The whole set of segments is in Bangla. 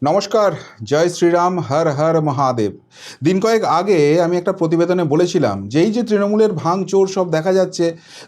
নমস্কার, জয় শ্রীরাম, হর হর মহাদেব। দিন কয়েক আগে আমি একটা প্রতিবেদনে বলেছিলাম যে এই যে তৃণমূলের ভাঙচোর সব দেখা যাচ্ছে,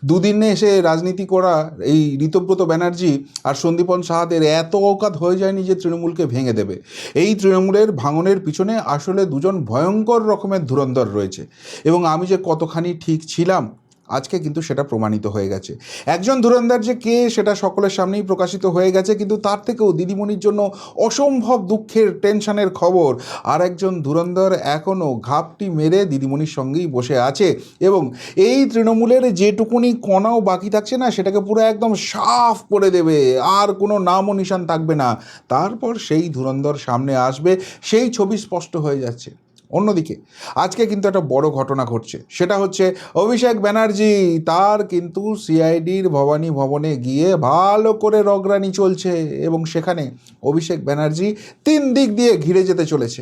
দুদিনে এসে রাজনীতি করা এই ঋতব্রত ব্যানার্জি আর সন্দীপন সাহাদের এত অকাত হয়ে যায়নি যে তৃণমূলকে ভেঙে দেবে। এই তৃণমূলের ভাঙনের পিছনে আসলে দুজন ভয়ঙ্কর রকমের ধুরন্ধর রয়েছে, এবং আমি যে কতখানি ঠিক ছিলাম আজকে কিন্তু সেটা প্রমাণিত হয়ে গেছে। একজন ধুরন্ধর যে কে সেটা সকলের সামনেই প্রকাশিত হয়ে গেছে, কিন্তু তার থেকেও দিদিমণির জন্য অসম্ভব দুঃখের টেনশনের খবর, আর একজন ধুরন্ধর এখনও ঘাপটি মেরে দিদিমণির সঙ্গেই বসে আছে, এবং এই তৃণমূলের যেটুকুনি কণাও বাকি থাকছে না সেটাকে পুরো একদম সাফ করে দেবে, আর কোনো নাম ও নিশান থাকবে না। তারপর সেই ধুরন্ধর সামনে আসবে, সেই ছবি স্পষ্ট হয়ে যাচ্ছে। অন্যদিকে আজকে কিন্তু একটা বড় ঘটনা ঘটছে, সেটা হচ্ছে অভিষেক ব্যানার্জি তার কিন্তু সিআইডির ভবানী ভবনে গিয়ে ভালো করে রগরানি চলছে, এবং সেখানে অভিষেক ব্যানার্জি 3 দিক দিয়ে ঘিরে যেতে চলেছে।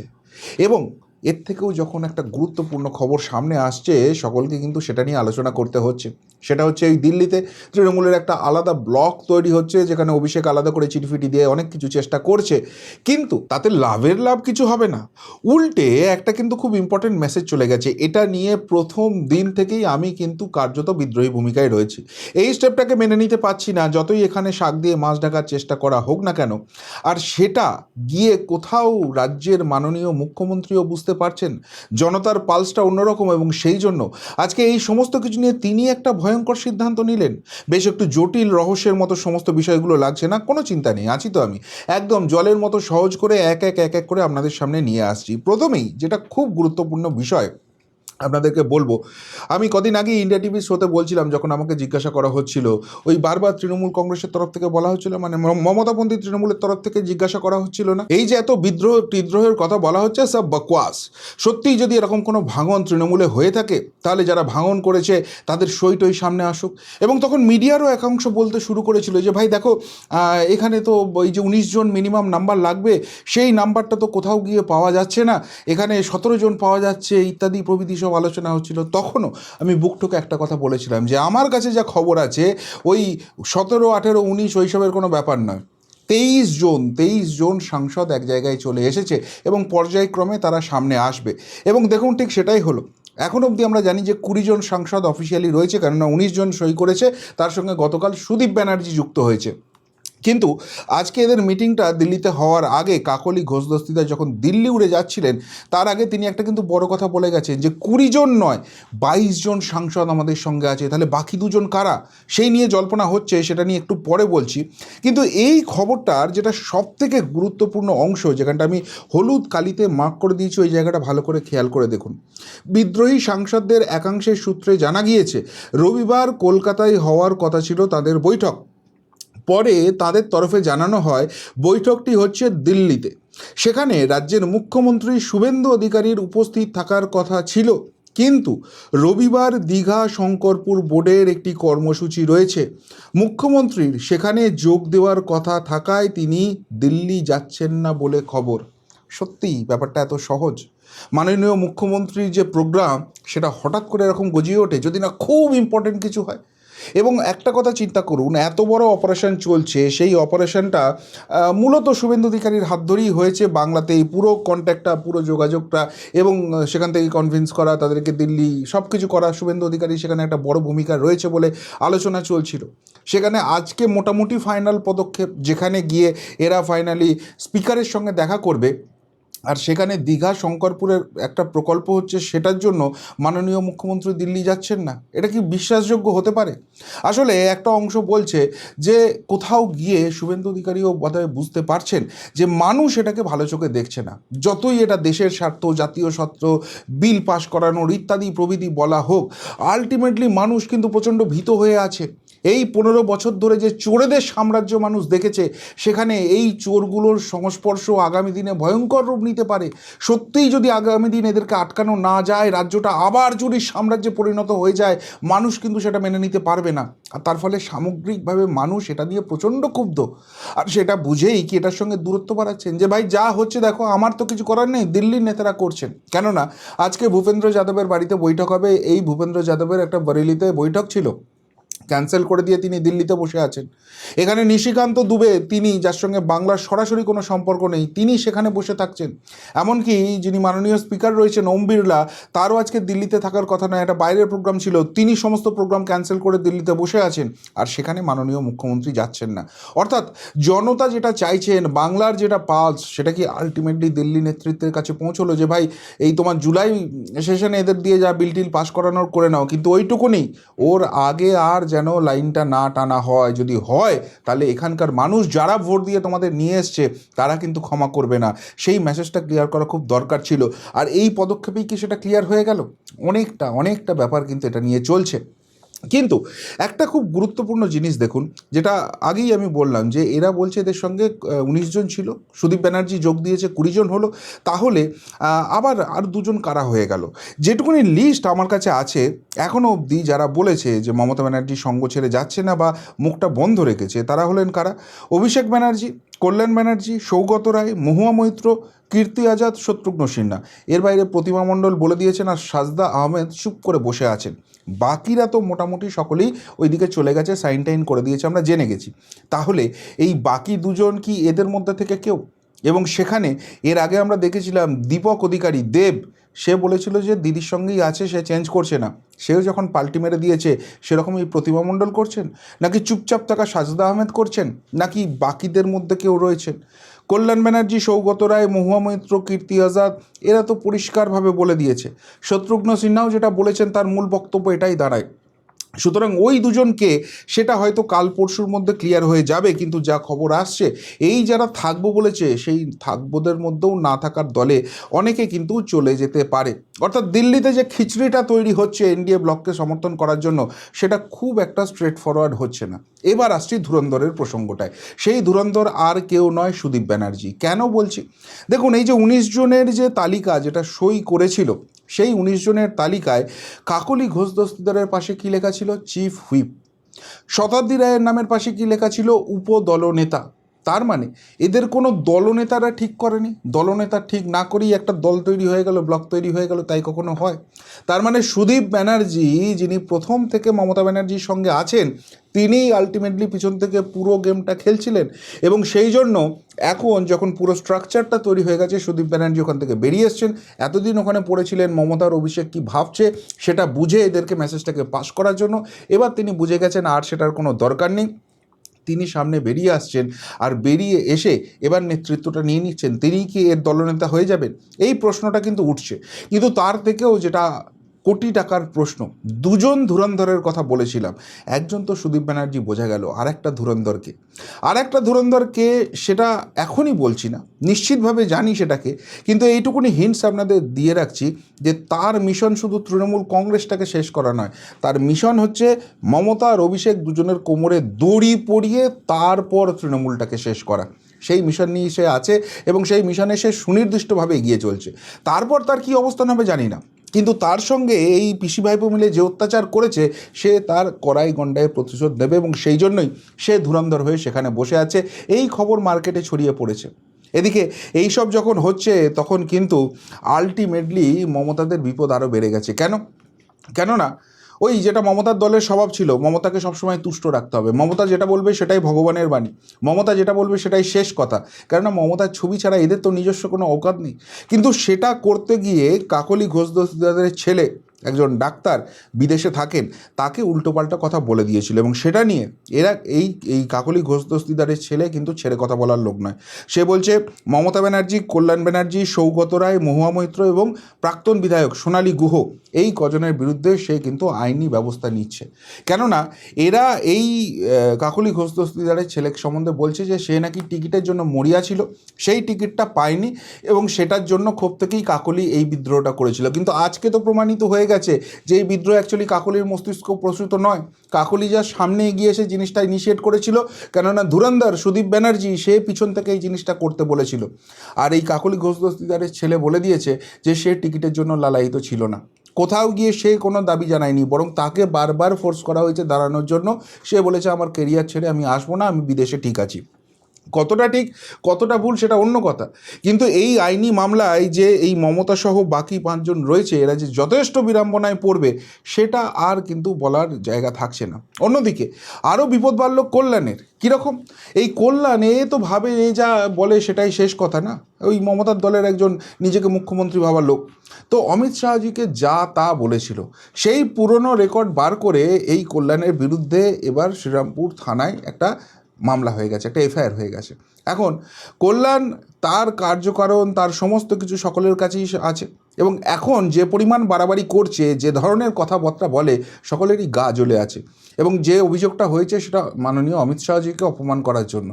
এবং এর থেকেও যখন একটা গুরুত্বপূর্ণ খবর সামনে আসছে, সকলকে কিন্তু সেটা নিয়ে আলোচনা করতে হচ্ছে। সেটা হচ্ছে এই দিল্লিতে তৃণমূলের একটা আলাদা ব্লক তৈরি হচ্ছে, যেখানে অভিষেক আলাদা করে চিঠিফিটি দিয়ে অনেক কিছু চেষ্টা করছে, কিন্তু তাতে লাভ কিছু হবে না। উল্টে একটা কিন্তু খুব ইম্পর্টেন্ট মেসেজ চলে গেছে। এটা নিয়ে প্রথম দিন থেকেই আমি কিন্তু কার্যত বিদ্রোহী ভূমিকায় রয়েছি। এই স্টেপটাকে মেনে নিতে পারছি না, যতই এখানে শাক দিয়ে মাছ ঢাকার চেষ্টা করা হোক না কেন। আর সেটা গিয়ে কোথাও রাজ্যের মাননীয় মুখ্যমন্ত্রীও বুঝতে পারছেন জনতার পালসটা অন্যরকম, এবং সেই জন্য আজকে এই সমস্ত কিছু নিয়ে তিনি একটা ভয়ঙ্কর সিদ্ধান্ত নিলেন। বেশ একটু জটিল রহস্যের মতো সমস্ত বিষয়গুলো লাগছে না, কোনো চিন্তা নেই, আছি তো আমি। একদম জলের মতো সহজ করে এক এক করে আপনাদের সামনে নিয়ে আসছি। প্রথমেই যেটা খুব গুরুত্বপূর্ণ বিষয় আপনাদেরকে বলবো, আমি কদিন আগে ইন্ডিয়া টিভি শোতে বলছিলাম, যখন আমাকে জিজ্ঞাসা করা হচ্ছিল, ওই বারবার তৃণমূল কংগ্রেসের তরফ থেকে বলা হচ্ছিল, মানে মমতাপন্থী তৃণমূলের তরফ থেকে জিজ্ঞাসা করা হচ্ছিল না, এই যে এত বিদ্রোহের কথা বলা হচ্ছে, সব বকওয়াস। সত্যিই যদি এরকম কোনো ভাঙন তৃণমূলে হয়ে থাকে, তাহলে যারা ভাঙন করেছে তাদের সইটই সামনে আসুক। এবং তখন মিডিয়ারও একাংশ বলতে শুরু করেছিল যে ভাই দেখো, এখানে তো ওই যে 19 জন মিনিমাম নাম্বার লাগবে, সেই নাম্বারটা তো কোথাও গিয়ে পাওয়া যাচ্ছে না, এখানে 17 জন পাওয়া যাচ্ছে, ইত্যাদি প্রভৃতি সব আলোচনা হচ্ছিল। তখনও আমি বুকটুকে একটা কথা বলেছিলাম যে আমার কাছে যা খবর আছে, ওই 17, 18, 19 ওইসবের কোনো ব্যাপার নয়। 23 জন সাংসদ এক জায়গায় চলে এসেছে, এবং পর্যায়ক্রমে তারা সামনে আসবে। এবং দেখুন, ঠিক সেটাই হলো। এখন অবধি আমরা জানি যে 20 জন সাংসদ অফিসিয়ালি রয়েছে, কেননা 19 জন সই করেছে, তার সঙ্গে গতকাল সুদীপ ব্যানার্জি যুক্ত হয়েছে। কিন্তু আজকে এদের মিটিংটা দিল্লিতে হওয়ার আগে কাকলি ঘোষদস্তিদার যখন দিল্লি উড়ে যাচ্ছিলেন, তার আগে তিনি একটা কিন্তু বড় কথা বলে গেছেন যে 20 জন নয়, 22 জন সাংসদ আমাদের সঙ্গে আছে। তাহলে বাকি 2 জন কারা, সেই নিয়ে জল্পনা হচ্ছে, সেটা নিয়ে একটু পরে বলছি। কিন্তু এই খবরটার যেটা সবথেকে গুরুত্বপূর্ণ অংশ, যেখানটা আমি হলুদ কালিতে মার্ক করে দিয়েছি, ওই জায়গাটা ভালো করে খেয়াল করে দেখুন। বিদ্রোহী সাংসদদের একাংশের সূত্রে জানা গিয়েছে, রবিবার কলকাতায় হওয়ার কথা ছিল তাদের বৈঠক। পরে তাদের তরফে জানানো হয় বৈঠকটি হচ্ছে দিল্লিতে। সেখানে রাজ্যের মুখ্যমন্ত্রী শুভেন্দু অধিকারীর উপস্থিত থাকার কথা ছিল, কিন্তু রবিবার দীঘা শঙ্করপুর বোর্ডের একটি কর্মসূচি রয়েছে। মুখ্যমন্ত্রীর সেখানে যোগ দেওয়ার কথা থাকায় তিনি দিল্লি যাচ্ছেন না বলে খবর। সত্যিই ব্যাপারটা এত সহজ? মাননীয় মুখ্যমন্ত্রীর যে প্রোগ্রাম, সেটা হঠাৎ করে এরকম গজিয়ে ওঠে, যদি না খুব ইম্পর্টেন্ট কিছু হয়। এবং একটা কথা চিন্তা করুন, এত বড় অপারেশন চলছে, সেই অপারেশনটা মূলত শুভেন্দু অধিকারীর হাত ধরেই হয়েছে। বাংলাতে এই পুরো কন্ট্যাক্টটা, পুরো যোগাযোগটা, এবং সেখান থেকে কনভিন্স করা তাদেরকে দিল্লি, সব কিছু করা, শুভেন্দু অধিকারী সেখানে একটা বড় ভূমিকা রয়েছে বলে আলোচনা চলছিল। সেখানে আজকে মোটামুটি ফাইনাল পদক্ষেপ, যেখানে গিয়ে এরা ফাইনালি স্পিকারের সঙ্গে দেখা করবে, আর সেখানে দীঘা শঙ্করপুরের একটা প্রকল্প হচ্ছে, সেটার জন্য মাননীয় মুখ্যমন্ত্রী দিল্লি যাচ্ছেন না। এটা কি বিশ্বাসযোগ্য হতে পারে? আসলে একটা অংশ বলছে যে কোথাও গিয়ে শুভেন্দু অধিকারীও বোধহয় বুঝতে পারছেন যে মানুষ এটাকে ভালো চোখে দেখছে না। যতই এটা দেশের স্বার্থ, জাতীয় স্বার্থ, বিল পাশ করানোর ইত্যাদি প্রভৃতি বলা হোক, আলটিমেটলি মানুষ কিন্তু প্রচণ্ড ভীত হয়ে আছে। এই 15 বছর ধরে যে চোরেদের সাম্রাজ্য মানুষ দেখেছে, সেখানে এই চোরগুলোর সংস্পর্শ আগামী দিনে ভয়ঙ্কর রূপ নিতে পারে। সত্যিই যদি আগামী দিন এদেরকে আটকানো না যায়, রাজ্যটা আবার চুরির সাম্রাজ্যে পরিণত হয়ে যায়, মানুষ কিন্তু সেটা মেনে নিতে পারবে না। আর তার ফলে সামগ্রিকভাবে মানুষ এটা নিয়ে প্রচণ্ড ক্ষুব্ধ। আর সেটা বুঝেই কি এটার সঙ্গে দূরত্ব বাড়াচ্ছেন, যে ভাই যা হচ্ছে দেখো, আমার তো কিছু করার নেই, দিল্লির নেতারা করছেন। কেননা আজকে ভূপেন্দ্র যাদবের বাড়িতে বৈঠক হবে। এই ভূপেন্দ্র যাদবের একটা বরেলিতে বৈঠক ছিল, ক্যান্সেল করে দিয়ে তিনি দিল্লিতে বসে আছেন। এখানে নিশিকান্ত দুবে, তিনি যার সঙ্গে বাংলার সরাসরি কোনো সম্পর্ক নেই, তিনি সেখানে বসে থাকছেন। এমনকি যিনি মাননীয় স্পিকার রয়েছেন ওম বিড়লা, তারও আজকে দিল্লিতে থাকার কথা নয়, একটা বাইরের প্রোগ্রাম ছিল, তিনি সমস্ত প্রোগ্রাম ক্যান্সেল করে দিল্লিতে বসে আছেন, আর সেখানে মাননীয় মুখ্যমন্ত্রী যাচ্ছেন না। অর্থাৎ জনতা যেটা চাইছেন, বাংলার যেটা পালস, সেটা কি আলটিমেটলি দিল্লি নেতৃত্বের কাছে পৌঁছলো যে ভাই এই তোমার জুলাই সেশনে এদের দিয়ে যা বিল টিল পাস করানোর করে নাও, কিন্তু ওইটুকুনি, ওর আগে আর যেন লাইনটা না টানা হয়। যদি হয় তাহলে এখানকার মানুষ যারা ভোট দিয়ে তোমাদের নিয়ে এসছে তারা কিন্তু ক্ষমা করবে না। সেই মেসেজটা ক্লিয়ার করা খুব দরকার ছিল। আর এই পদক্ষেপেই কি সেটা ক্লিয়ার হয়ে গেল? অনেকটা ব্যাপার কিন্তু এটা নিয়ে চলছে। কিন্তু একটা খুব গুরুত্বপূর্ণ জিনিস দেখুন, যেটা আগেই আমি বললাম যে এরা বলছে এদের সঙ্গে 19 জন ছিল, সুদীপ ব্যানার্জি যোগ দিয়েছে 20 জন হলো, তাহলে আবার আর 2 জন কারা হয়ে গেল? যেটুকুনি লিস্ট আমার কাছে আছে এখনও অবধি, যারা বলেছে যে মমতা ব্যানার্জি সঙ্গ ছেড়ে যাচ্ছে না বা মুখটা বন্ধ রেখেছে, তারা হলেন কারা? অভিষেক ব্যানার্জি, কল্যাণ ব্যানার্জি, সৌগত রায়, মহুয়া মৈত্র, কীর্তি আজাদ, শত্রুঘ্ন সিনহা। এর বাইরে প্রতিমা মণ্ডল বলে দিয়েছেন, আর সাজদা আহমেদ চুপ করে বসে আছেন। বাকিরা তো মোটামুটি সকলেই ওইদিকে চলে গেছে, সাইন টাইন করে দিয়েছে, আমরা জেনে গেছি। তাহলে এই বাকি 2 জন কি এদের মধ্যে থেকে কেউ? এবং সেখানে এর আগে আমরা দেখেছিলাম দীপক অধিকারী দেব, সে বলেছিল যে দিদির সঙ্গেই আছে, সে চেঞ্জ করছে না। সেও যখন পাল্টি মেরে দিয়েছে, সেরকম এই প্রতিমা মণ্ডল করছেন, নাকি চুপচাপ থাকা সাজদা আহমেদ করছেন, নাকি বাকিদের মধ্যে কেউ রয়েছেন? কল্যাণ ব্যানার্জি, সৌগত রায়, মহুয়া মৈত্র, কীর্তি আজাদ, এরা তো পরিষ্কারভাবে বলে দিয়েছে। শত্রুঘ্ন সিনহাও যেটা বলেছেন, তার মূল বক্তব্য এটাই দাঁড়ায়। সুতরাং ওই 2 জনকে সেটা হয়তো কাল পরশুর মধ্যে ক্লিয়ার হয়ে যাবে, কিন্তু যা খবর আসছে, এই যারা থাকবো বলেছে সেই থাকবোদের মধ্যেও না থাকার দলে অনেকে কিন্তু চলে যেতে পারে। অর্থাৎ দিল্লিতে যে খিচড়িটা তৈরি হচ্ছে এনডিএ ব্লককে সমর্থন করার জন্য, সেটা খুব একটা স্ট্রেট ফরওয়ার্ড হচ্ছে না। এবার আসছি ধুরন্ধরের প্রসঙ্গটায়। সেই ধুরন্ধর আর কেউ নয়, সুদীপ ব্যানার্জি। কেন বলছি? দেখুন, এই যে 19 জনের যে তালিকা যেটা সই করেছিল, সেই 19 জনের তালিকায় কাকলি ঘোষ দস্তিদারের পাশে কী লেখা ছিল? Chief whip. শতাব্দী রায়ের নামের পাশে কী লেখা ছিল? উপদলনেতা। তার মানে এদের কোনো দলনেতারা ঠিক করেনি। দলনেতা ঠিক না করেই একটা দল তৈরি হয়ে গেল, ব্লক তৈরি হয়ে গেল, তাই কখনো হয়? তার মানে সুদীপ ব্যানার্জি, যিনি প্রথম থেকে মমতা ব্যানার্জির সঙ্গে আছেন, তিনিই আলটিমেটলি পিছন থেকে পুরো গেমটা খেলছিলেন। এবং সেই জন্য এখন যখন পুরো স্ট্রাকচারটা তৈরি হয়ে গেছে, সুদীপ ব্যানার্জি ওখান থেকে বেরিয়ে এসছেন। এতদিন ওখানে পড়েছিলেন মমতার অভিষেক কী ভাবছে সেটা বুঝে এদেরকে মেসেজটাকে পাস করার জন্য। এবার তিনি বুঝে গেছেন আর সেটার কোনো দরকার নেই, তিনি সামনে বেরিয়ে আসছেন। আর বেরিয়ে এসে এবার নেতৃত্বটা নিয়ে নিচ্ছেন। তিনিই কি এর দলনেতা হয়ে যাবেন? এই প্রশ্নটা কিন্তু উঠছে। কিন্তু তার থেকেও যেটা কোটি টাকার প্রশ্ন, 2 জন ধুরন্ধরের কথা বলেছিলাম, একজন তো সুদীপ ব্যানার্জি, বোঝা গেল। আর একটা ধুরন্ধরকে সেটা এখনই বলছি না, নিশ্চিতভাবে জানি সেটাকে, কিন্তু এইটুকুনি হিন্টস আপনাদের দিয়ে রাখছি যে তার মিশন শুধু তৃণমূল কংগ্রেসটাকে শেষ করা নয়, তার মিশন হচ্ছে মমতা আর অভিষেক দুজনের কোমরে দড়ি পরিয়ে তারপর তৃণমূলটাকে শেষ করা। সেই মিশন নিয়ে সে আছে এবং সেই মিশনে সে সুনির্দিষ্টভাবে এগিয়ে চলছে। তারপর তার কী অবস্থান হবে জানি না, কিন্তু তার সঙ্গে এই পিসি ভাইপো মিলে যে অত্যাচার করেছে, সে তার কড়াই গণ্ডায় প্রতিশোধ নেবে, এবং সেই জন্যই সে ধুরন্ধর হয়ে সেখানে বসে আছে। এই খবর মার্কেটে ছড়িয়ে পড়েছে। এদিকে এইসব যখন হচ্ছে, তখন কিন্তু আলটিমেটলি মমতাদের বিপদ আরও বেড়ে গেছে। কেননা ওই যেটা মমতার দলের স্বভাব ছিল, মমতাকে সবসময় তুষ্ট রাখতে হবে। মমতা যেটা বলবে সেটাই ভগবানের বাণী, মমতা যেটা বলবে সেটাই শেষ কথা। কেননা মমতার ছবি ছাড়া এদের তো নিজস্ব কোনো অকাত নেই। কিন্তু সেটা করতে গিয়ে কাকলি ঘোষ দস্তিদারের ছেলে, একজন ডাক্তার, বিদেশে থাকেন, তাকে উল্টোপাল্টা কথা বলে দিয়েছিল, এবং সেটা নিয়ে এরা এই কাকলি ঘোষ দস্তিদারের ছেলে কিন্তু ছেড়ে কথা বলার লোক নয়। সে বলছে মমতা ব্যানার্জি, কল্যাণ ব্যানার্জি, সৌগত রায়, মহুয়া মৈত্র এবং প্রাক্তন বিধায়ক সোনালী গুহ, এই কজনের বিরুদ্ধে সে কিন্তু আইনি ব্যবস্থা নিচ্ছে। কেননা এরা এই কাকলি ঘোষ দস্তিদারের ছেলে সম্বন্ধে বলছে যে সে নাকি টিকিটের জন্য মরিয়া ছিল, সেই টিকিটটা পায়নি, এবং সেটার জন্য ক্ষোভ থেকেই কাকলি এই বিদ্রোহটা করেছিল। কিন্তু আজকে তো প্রমাণিত হয়ে গেছে যে এই বিদ্রোহ অ্যাকচুয়ালি কাকলির মস্তিষ্ক প্রসূত নয়। কাকলি যা সামনে এগিয়ে এসে জিনিসটা ইনিশিয়েট করেছিল, কেননা ধুরন্ধর সুদীপ ব্যানার্জি সে পিছন থেকে এই জিনিসটা করতে বলেছিল। আর এই কাকলি ঘোষ দস্তিদারের ছেলে বলে দিয়েছে যে সে টিকিটের জন্য লালায়িত ছিল না। কোথাও গিয়ে সে কোনো দাবি জানায়নি, বরং তাকে বারবার ফোর্স করা হয়েছে দাঁড়ানোর জন্য। সে বলেছে আমার কেরিয়ার ছেড়ে আমি আসবো না, আমি বিদেশে ঠিক আছি। কতটা ঠিক কতটা ভুল সেটা অন্য কথা, কিন্তু এই আইনি মামলায় যে এই মমতা সহ বাকি 5 জন রয়েছে এরা যে যথেষ্ট বিড়ম্বনায় পড়বে সেটা আর কিন্তু বলার জায়গা থাকছে না। অন্যদিকে আরও বিপদ বাড়ল কল্যাণের। কীরকম? এই কল্যাণে তো ভাবে যা বলে সেটাই শেষ কথা না, ওই মমতার দলের একজন নিজেকে মুখ্যমন্ত্রী ভাবার লোক তো অমিত শাহজিকে যা তা বলেছিল সেই পুরনো রেকর্ড বার করে এই কল্যাণের বিরুদ্ধে এবার শ্রীরামপুর থানায় একটা মামলা হয়ে গেছে, একটা এফআইআর হয়ে গেছে। এখন কল্যাণ তার কার্যকারণ তার সমস্ত কিছু সকলের কাছেই আছে এবং এখন যে পরিমাণ বাড়াবাড়ি করছে, যে ধরনের কথাবার্তা বলে, সকলেরই গা জ্বলে আছে এবং যে অভিযোগটা হয়েছে সেটা মাননীয় অমিত শাহজিকে অপমান করার জন্য।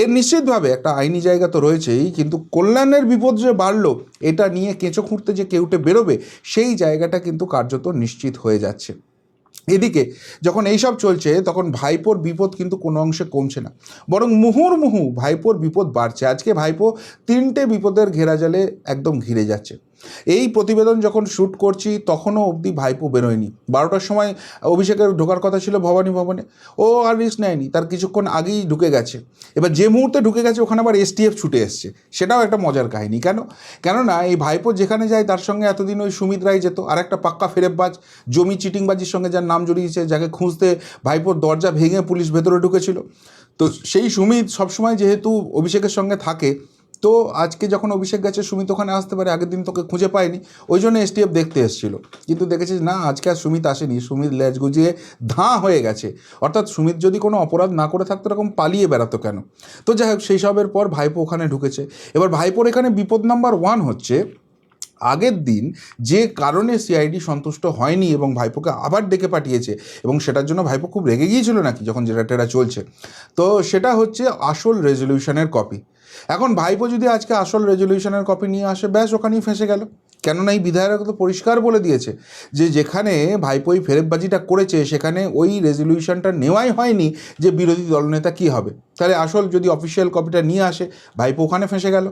এর নিশ্চিতভাবে একটা আইনি জায়গা তো রয়েছেই, কিন্তু কল্যাণের বিপদ যে বাড়লো এটা নিয়ে কেঁচো খুঁড়তে যে কেউটে বেরোবে সেই জায়গাটা কিন্তু কার্যত নিশ্চিত হয়ে যাচ্ছে। এদিকে যখন এইসব চলছে তখন ভাইপোর বিপদ কিন্তু কোনো অংশে কমছে না, বরং মুহুর্মুহু ভাইপোর বিপদ বাড়ছে। আজকে ভাইপো 3টে বিপদের ঘেরাজালে একদম ঘিরে যাচ্ছে। এই প্রতিবেদন যখন শ্যুট করছি তখনও অবধি ভাইপো বেরোয়নি। 12টার সময় অভিষেকের ঢোকার কথা ছিল ভবানী ভবনে, ও আর রিস্ক নেয়নি, তার কিছুক্ষণ আগেই ঢুকে গেছে। এবার যে মুহূর্তে ঢুকে গেছে ওখানে আবার এসটিএফ ছুটে এসছে, সেটাও একটা মজার কাহিনী। কেননা এই ভাইপো যেখানে যায় তার সঙ্গে এতদিন ওই সুমিত রায় যেত, আর একটা পাক্কা ফেরেববাজ, জমি চিটিংবাজির সঙ্গে যার নাম জড়িয়েছে, যাকে খুঁজতে ভাইপোর দরজা ভেঙে পুলিশ ভেতরে ঢুকেছিল। তো সেই সুমিত সবসময় যেহেতু অভিষেকের সঙ্গে থাকে, তো আজকে যখন অভিষেক গেছে সুমিত ওখানে আসতে পারে, আগের দিন তোকে খুঁজে পায়নি, ওই জন্য এসটিএফ দেখতে এসেছিল। কিন্তু দেখেছিস না, আজকে আর সুমিত আসেনি, সুমিত লেজ গুজিয়ে ধাঁ হয়ে গেছে। অর্থাৎ সুমিত যদি কোনো অপরাধ না করে থাকতো এরকম পালিয়ে বেড়াতো কেন? তো যাই হোক, সেই সবের পর ভাইপো ওখানে ঢুকেছে। এবার ভাইপোর এখানে বিপদ নাম্বার 1 হচ্ছে আগের দিন যে কারণে সিআইডি সন্তুষ্ট হয়নি এবং ভাইপোকে আবার ডেকে পাঠিয়েছে, এবং সেটার জন্য ভাইপো খুব রেগে গিয়েছিল নাকি যখন যেটা চলছে, তো সেটা হচ্ছে আসল রেজলিউশনের কপি। এখন ভাইপো যদি আজকে আসল রেজলিউশনের কপি নিয়ে আসে, ব্যাস ওখানেই ফেঁসে গেল। কেননা এই বিধায়করা তো পরিষ্কার বলে দিয়েছে যে যেখানে ভাইপো এই ফেরেববাজিটা করেছে সেখানে ওই রেজলিউশনটা নেওয়াই হয়নি, যে বিরোধী দলনেতা কী হবে। তাহলে আসল যদি অফিসিয়াল কপিটা নিয়ে আসে, ভাইপো ওখানে ফেঁসে গেল।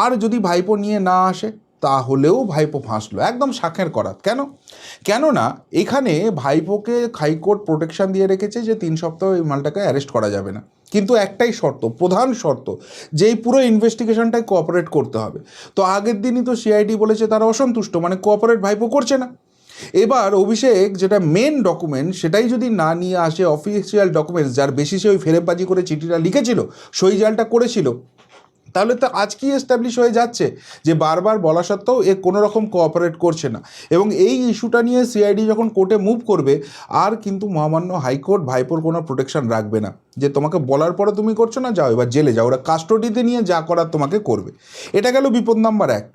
আর যদি ভাইপো নিয়ে না আসে তাহলেও ভাইপো ফাঁসলো, একদম শাঁখের করাত। কেননা এখানে ভাইপোকে হাইকোর্ট প্রোটেকশন দিয়ে রেখেছে যে 3 সপ্তাহ এই মালটাকে অ্যারেস্ট করা যাবে না, কিন্তু একটাই শর্ত, প্রধান শর্ত, যে এই পুরো ইনভেস্টিগেশনটাই কোঅপারেট করতে হবে। তো আগের দিনই তো সিআইডি বলেছে তারা অসন্তুষ্ট, মানে কোঅপারেট ভাইপো করছে না। এবার অভিষেক যেটা মেন ডকুমেন্ট সেটাই যদি না নিয়ে আসে, অফিসিয়াল ডকুমেন্টস যার বেসিসে ওই ফেরেববাজি করে চিঠিটা লিখেছিল, সই জালটা করেছিল, তাহলে তো আজকেই এস্টাবলিশ হয়ে যাচ্ছে যে বারবার বলা সত্ত্বেও এ কোনো রকম কোঅপারেট করছে না। এবং এই ইস্যুটা নিয়ে সিআইডি যখন কোর্টে মুভ করবে, আর কিন্তু মহামান্য হাইকোর্ট ভাইপোর কোনো প্রোটেকশন রাখবে না, যে তোমাকে বলার পরে তুমি করছো না, যাও এবার জেলে যাও, ওরা কাস্টোডিতে নিয়ে যা করার তোমাকে করবে। এটা গেল বিপদ নাম্বার 1।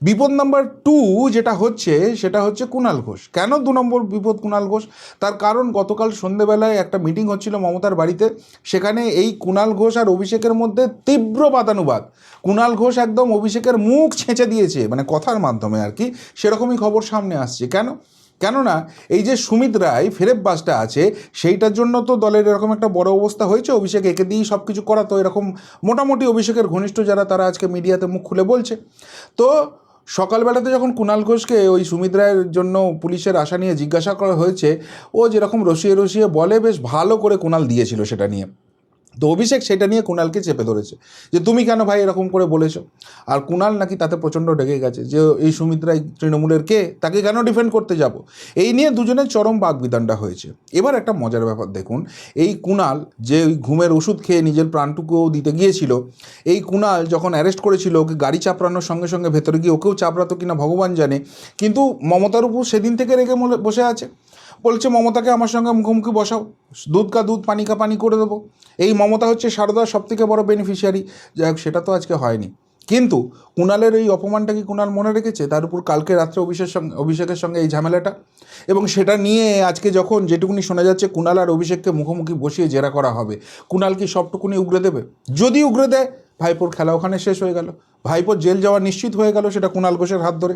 বিপদ নাম্বার 2 যেটা হচ্ছে সেটা হচ্ছে কুণাল ঘোষ। কেন 2 নম্বর বিপদ কুণাল ঘোষ? তার কারণ গতকাল সন্ধ্যেবেলায় একটা মিটিং হচ্ছিল মমতার বাড়িতে, সেখানে এই কুণাল ঘোষ আর অভিষেকের মধ্যে তীব্র বাদানুবাদ। কুণাল ঘোষ একদম অভিষেকের মুখ ছেঁচে দিয়েছে, মানে কথার মাধ্যমে আর কি, সেরকমই খবর সামনে আসছে। কেননা এই যে সুমিত রায় ফেরেববাজটা আছে, সেইটার জন্য তো দলের এরকম একটা বড় অবস্থা হয়েছে, অভিষেক একে দিয়েই সব কিছু করা, তো এরকম মোটামুটি অভিষেকের ঘনিষ্ঠ যারা তারা আজকে মিডিয়াতে মুখ খুলে বলছে। তো সকালবেলাতে যখন কুণাল ঘোষকে ওই সুমিত রায়ের জন্য পুলিশের আশা নিয়ে জিজ্ঞাসা করা হয়েছে, ও যেরকম রসিয়ে রসিয়ে বলে, বেশ ভালো করে কুণাল দিয়েছিল সেটা নিয়ে। তো অভিষেক সেটা নিয়ে কুণালকে চেপে ধরেছে যে তুমি কেন ভাই এরকম করে বলেছো। আর কুণাল নাকি তাতে প্রচণ্ড রেগে গেছে যে এই সুমিত রায় তৃণমূলের কে, তাকে কেন ডিফেন্ড করতে যাব। এই নিয়ে দুজনের চরম বাগবিতণ্ডা হয়েছে। এবার একটা মজার ব্যাপার দেখুন, এই কুণাল যে ওই ঘুমের ওষুধ খেয়ে নিজের প্রাণটুকুও দিতে গিয়েছিল, এই কুণাল যখন অ্যারেস্ট করেছিল ওকে গাড়ি চাপড়ানোর সঙ্গে সঙ্গে ভেতরে গিয়ে ওকেও চাপড়াতো কিনা ভগবান জানে, কিন্তু মমতার উপর সেদিন থেকে রেগে বসে আছে, বলছে মমতাকে আমার সঙ্গে মুখোমুখি বসাও, দুধ কা দুধ পানি কা পানি করে দেবো। এই মমতা হচ্ছে সারদার সবথেকে বড় বেনিফিশিয়ারি। যাই হোক, সেটা তো আজকে হয়নি, কিন্তু কুণালের এই অপমানটা কি কুণাল মনে রেখেছে? তার উপর কালকে রাত্রে অভিষেকের সঙ্গে এই ঝামেলাটা, এবং সেটা নিয়ে আজকে যখন যেটুকুনি শোনা যাচ্ছে কুণাল আর অভিষেককে মুখোমুখি বসিয়ে জেরা করা হবে, কুণাল কি সবটুকুনি উগরে দেবে? যদি উগরে দেয়, ভাইপোর খেলা ওখানে শেষ হয়ে গেল, ভাইপোর জেল যাওয়া নিশ্চিত হয়ে গেল, সেটা কুণাল ঘোষের হাত ধরে।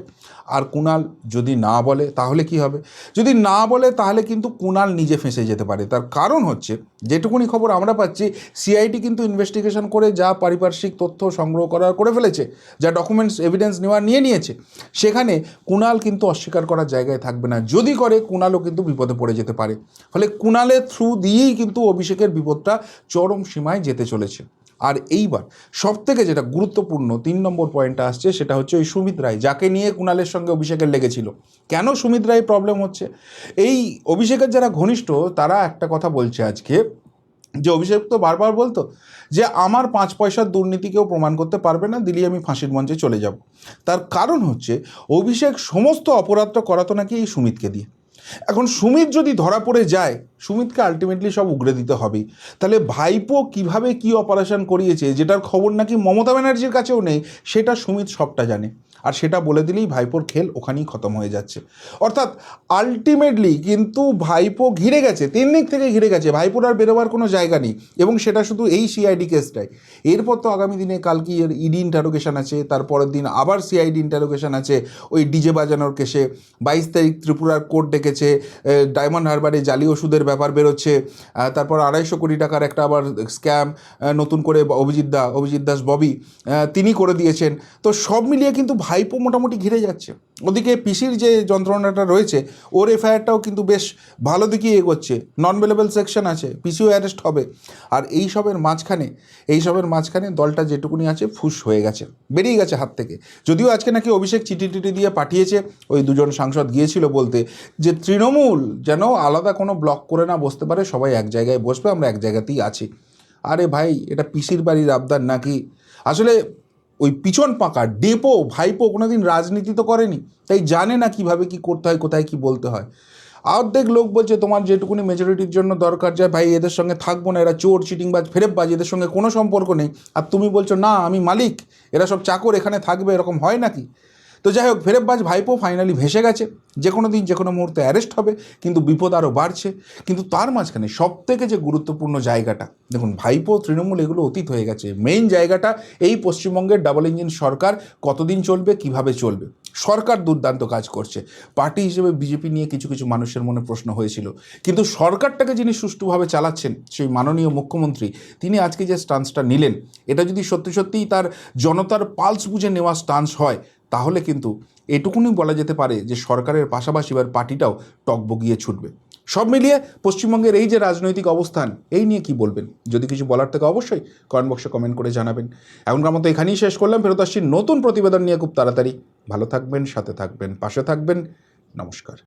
আর কুণাল যদি না বলে তাহলে কি হবে? যদি না বলে তাহলে কিন্তু কুণাল নিজে ফেঁসে যেতে পারে। তার কারণ হচ্ছে, যেটুকুনি খবর আমরা পাচ্ছি, সিআইডি কিন্তু ইনভেস্টিগেশন করে যা পারিপার্শ্বিক তথ্য সংগ্রহ করে ফেলেছে, যা ডকুমেন্টস এভিডেন্স নিয়ে নিয়েছে, সেখানে কুণাল কিন্তু অস্বীকার করার জায়গায় থাকবে না। যদি করে, কুণালও কিন্তু বিপদে পড়ে যেতে পারে। ফলে কুণালের থ্রু দিয়েই কিন্তু অভিষেকের বিপদটা চরম সীমায় যেতে চলেছে। আর এইবার সবথেকে যেটা গুরুত্বপূর্ণ 3 নম্বর পয়েন্টটা আসছে, সেটা হচ্ছে ওই সুমিত রায়, যাকে নিয়ে কুণালের সঙ্গে অভিষেকের লেগেছিল। কেন সুমিত রায় প্রবলেম হচ্ছে? এই অভিষেকের যারা ঘনিষ্ঠ তারা একটা কথা বলছে আজকে, যে অভিষেক তো বারবার বলতো যে আমার 5 পয়সার দুর্নীতি কেউ প্রমাণ করতে পারবে না, দিল্লি আমি ফাঁসির মঞ্চে চলে যাব। তার কারণ হচ্ছে অভিষেক সমস্ত অপরাধটা করাতো নাকি এই সুমিতকে দিয়ে। এখন সুমিত যদি ধরা পড়ে যায়, সুমিতকে আলটিমেটলি সব উগড়ে দিতে হবেই। তাহলে ভাইপো কিভাবে কি অপারেশন করিয়েছে, যেটার খবর নাকি মমতা ব্যানার্জির কাছেও নেই, সেটা সুমিত সবটা জানে। আর সেটা বলে দিলেই ভাইপোর খেল ওখানেই খতম হয়ে যাচ্ছে। অর্থাৎ আলটিমেটলি কিন্তু ভাইপো ঘিরে গেছে, 3 দিক থেকে ঘিরে গেছে, ভাইপোর আর বেরোবার কোনো জায়গা নেই। এবং সেটা শুধু এই সিআইডি কেসটাই, এরপর তো আগামী দিনে কালকে এর ইডি ইন্টারোগেশন আছে, তারপরের দিন আবার সিআইডি ইন্টারোগেশন আছে ওই ডিজে বাজানোর কেসে। 22 তারিখ ত্রিপুরার কোর্ট ডেকেছে, ডায়মন্ড হারবারে জালি ওষুধের ব্যাপার বেরোচ্ছে, তারপর 250 কোটি টাকার একটা আবার স্ক্যাম নতুন করে অভিজিৎ দাস ববি তিনি করে দিয়েছেন। তো সব মিলিয়ে কিন্তু ভাইপো মোটামুটি ঘিরে যাচ্ছে। ওদিকে পিসির যে যন্ত্রণাটা রয়েছে, ওর এফআইআরটাও কিন্তু বেশ ভালো দিকেই এগোচ্ছে, নন বেলেবল সেকশন আছে, পিসিও অ্যারেস্ট হবে। আর এইসবের মাঝখানে দলটা যেটুকুনি আছে ফুস হয়ে গেছে, বেরিয়ে গেছে হাত থেকে। যদিও আজকে নাকি অভিষেক চিঠি দিয়ে পাঠিয়েছে, ওই 2 জন সাংসদ গিয়েছিল বলতে যে তৃণমূল যেন আলাদা কোনো ব্লক করে না বসতে পারে, সবাই এক জায়গায় বসবে, আমরা এক জায়গাতেই আছি। আরে ভাই, এটা পিসির বাড়ির আবদার নাকি? আসলে ওই পিছন পাকা ডেপো ভাইপো কোনোদিন রাজনীতি তো করেনি, তাই জানে না কিভাবে কি করতে হয়, কোথায় কি বলতে হয়। অর্ধেক লোক বলছে তোমার যেটুকুনি মেজরিটির জন্য দরকার যায় ভাই, এদের সঙ্গে থাকবো না, এরা চোর চিটিংবাজ ফেরেববাজ, এদের সঙ্গে কোনো সম্পর্ক নেই। আর তুমি বলছো না আমি মালিক, এরা সব চাকর, এখানে থাকবে, এরকম হয় নাকি? তো যাই হোক, ফেরেববাজ ভাইপো ফাইনালি ভেসে গেছে, যে কোনো দিন যে কোনো মুহূর্তে অ্যারেস্ট হবে, কিন্তু বিপদ আরও বাড়ছে। কিন্তু তার মাঝখানে সবথেকে যে গুরুত্বপূর্ণ জায়গাটা, দেখুন ভাইপো তৃণমূল এগুলো অতীত হয়ে গেছে, মেইন জায়গাটা এই পশ্চিমবঙ্গের ডাবল ইঞ্জিন সরকার কতদিন চলবে, কিভাবে চলবে। সরকার দুর্দান্ত কাজ করছে, পার্টি হিসেবে বিজেপি নিয়ে কিছু কিছু মানুষের মনে প্রশ্ন হয়েছিল, কিন্তু সরকারটাকে যিনি সুষ্ঠুভাবে চালাচ্ছেন সেই মাননীয় মুখ্যমন্ত্রী, তিনি আজকে যে স্টান্সটা নিলেন, এটা যদি সত্যি সত্যিই তার জনতার পালস বুঝে নেওয়া স্টান্স হয়, তাহলে কিন্তু এটুকুনি বলা যেতে পারে যে সরকারের পাশাপাশি এবার পার্টিটাও টকবগিয়ে ছুটবে। সব মিলিয়ে পশ্চিমবঙ্গের এই যে রাজনৈতিক অবস্থান, এই নিয়ে কি বলবেন? যদি কিছু বলার থেকে অবশ্যই কমেন্ট বক্সে কমেন্ট করে জানাবেন। এখনকার মতো এখানেই শেষ করলাম, ফেরত আসছি নতুন প্রতিবেদন নিয়ে খুব তাড়াতাড়ি। ভালো থাকবেন, সাথে থাকবেন, পাশে থাকবেন। নমস্কার।